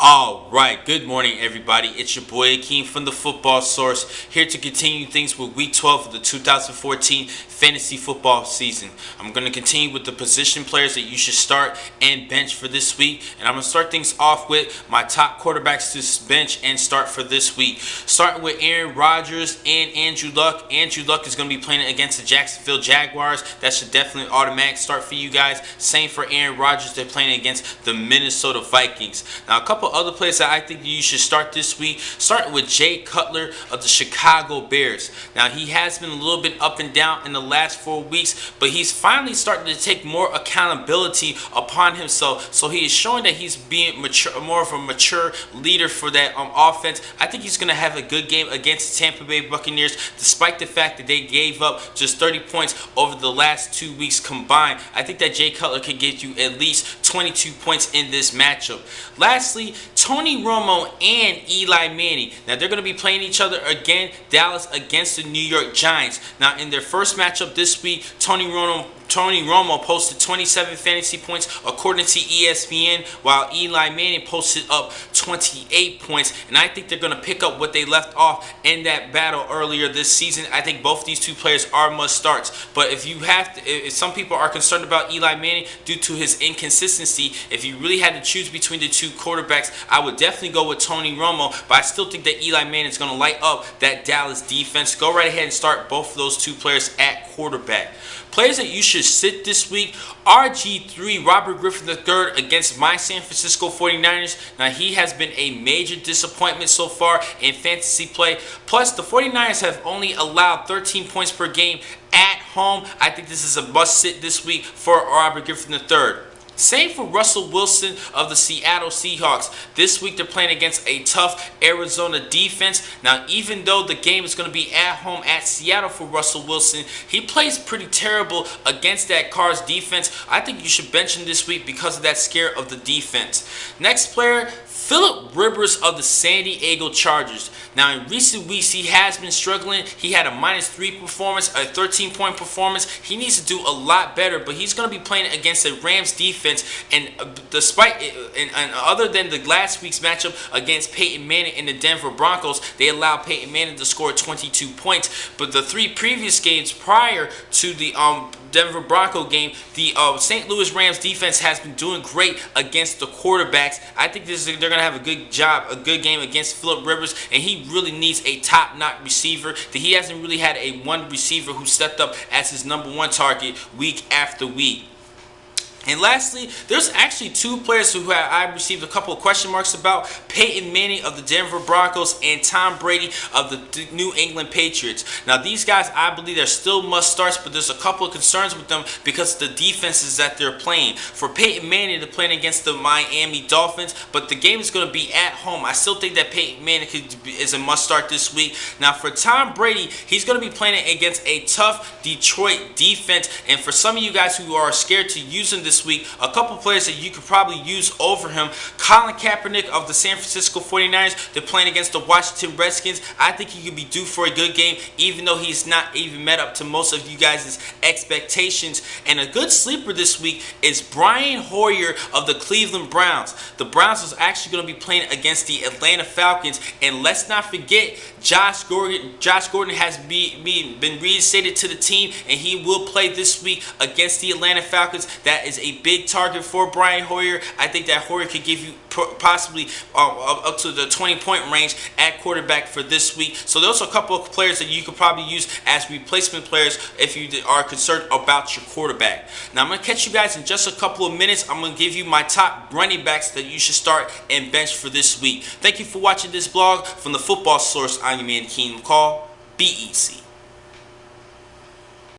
Alright, good morning everybody. It's your boy Akeem from the Football Source, here to continue things with week 12 of the 2014 fantasy football season. I'm going to continue with the position players that you should start and bench for this week. And I'm going to start things off with my top quarterbacks to bench and start for this week. Starting with Aaron Rodgers and Andrew Luck. Andrew Luck is going to be playing against the Jacksonville Jaguars. That should definitely automatic start for you guys. Same for Aaron Rodgers. They're playing against the Minnesota Vikings. Now, a couple other players that I think you should start this week, starting with Jay Cutler of the Chicago Bears. Now, he has been a little bit up and down in the last 4 weeks, but he's finally starting to take more accountability upon himself. So he is showing that he's being mature, more of a mature leader for that offense. I think he's going to have a good game against the Tampa Bay Buccaneers, despite the fact that they gave up just 30 points over the last 2 weeks combined. I think that Jay Cutler can get you at least 22 points in this matchup. Lastly, Tony Romo and Eli Manning. Now, they're going to be playing each other again, Dallas against the New York Giants. Now, in their first matchup this week, Tony Romo posted 27 fantasy points according to ESPN, while Eli Manning posted up 28 points. And I think they're going to pick up what they left off in that battle earlier this season. I think both these two players are must starts. But if some people are concerned about Eli Manning due to his inconsistency, if you really had to choose between the two quarterbacks, I would definitely go with Tony Romo. But I still think that Eli Manning is going to light up that Dallas defense. Go right ahead and start both of those two players at quarterback. Players that you should sit this week, RG3, Robert Griffin III against my San Francisco 49ers. Now, he has been a major disappointment so far in fantasy play. Plus, the 49ers have only allowed 13 points per game at home. I think this is a must sit this week for Robert Griffin III. Same for Russell Wilson of the Seattle Seahawks. This week they're playing against a tough Arizona defense. Now, even though the game is going to be at home at Seattle for Russell Wilson, he plays pretty terrible against that Cards defense. I think you should bench him this week because of that scare of the defense. Next player, Philip Rivers of the San Diego Chargers. Now, in recent weeks, he has been struggling. He had a -3 performance, a 13-point performance. He needs to do a lot better, but he's going to be playing against the Rams defense. And other than the last week's matchup against Peyton Manning and the Denver Broncos, they allowed Peyton Manning to score 22 points. But the 3 previous games prior to the Denver Bronco game, the St. Louis Rams defense has been doing great against the quarterbacks. I think they're going to have a good game against Philip Rivers, and he really needs a top-notch receiver. He hasn't really had one receiver who stepped up as his #1 target week after week. And lastly, there's actually 2 players who I received a couple of question marks about. Peyton Manning of the Denver Broncos and Tom Brady of the New England Patriots. Now, these guys, I believe they're still must-starts, but there's a couple of concerns with them because of the defenses that they're playing. For Peyton Manning, they're playing against the Miami Dolphins, but the game is going to be at home. I still think that Peyton Manning is a must-start this week. Now, for Tom Brady, he's going to be playing against a tough Detroit defense, and for some of you guys who are scared to use him this week, a couple players that you could probably use over him. Colin Kaepernick of the San Francisco 49ers. They're playing against the Washington Redskins. I think he could be due for a good game, even though he's not even met up to most of you guys' expectations. And a good sleeper this week is Brian Hoyer of the Cleveland Browns. The Browns is actually going to be playing against the Atlanta Falcons. And let's not forget, Josh Gordon has been reinstated to the team, and he will play this week against the Atlanta Falcons. That is a big target for Brian Hoyer. I think that Hoyer could give you possibly up to the 20-point range at quarterback for this week. So those are a couple of players that you could probably use as replacement players if you are concerned about your quarterback. Now, I'm going to catch you guys in just a couple of minutes. I'm going to give you my top running backs that you should start and bench for this week. Thank you for watching this blog from the Football Source. I'm your man, Keen McCall. Be easy.